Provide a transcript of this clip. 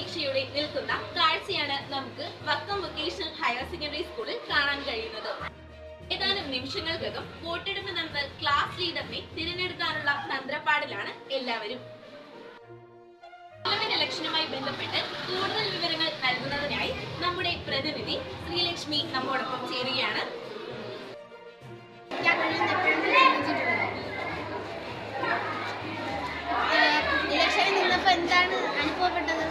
പ്രതീക്ഷയോടെ നിൽക്കുന്ന കാഴ്ചയാണ് നമുക്ക് വക്കം വൊക്കേഷണൽ ഹയർ സെക്കൻഡറി സ്കൂളിൽ കാണാൻ കഴിയുന്നത്. ഏതാനും നിമിഷങ്ങൾക്കകം വോട്ടെടുപ്പ് നടന്ന ക്ലാസ് ലീഡറിനെ തിരഞ്ഞെടുക്കാനുള്ള തന്ത്രപ്പാടിലാണ് എല്ലാവരും. പാർലമെന്റ് ഇലക്ഷനുമായി ബന്ധപ്പെട്ട് കൂടുതൽ വിവരങ്ങൾ നൽകുന്നതിനായി നമ്മുടെ പ്രതിനിധി ശ്രീലക്ഷ്മി നമ്മോടൊപ്പം ചേരുകയാണ്. ഇലക്ഷനിൽ നിന്നപ്പോൾ എന്താണ് അനുഭവപ്പെട്ടത്?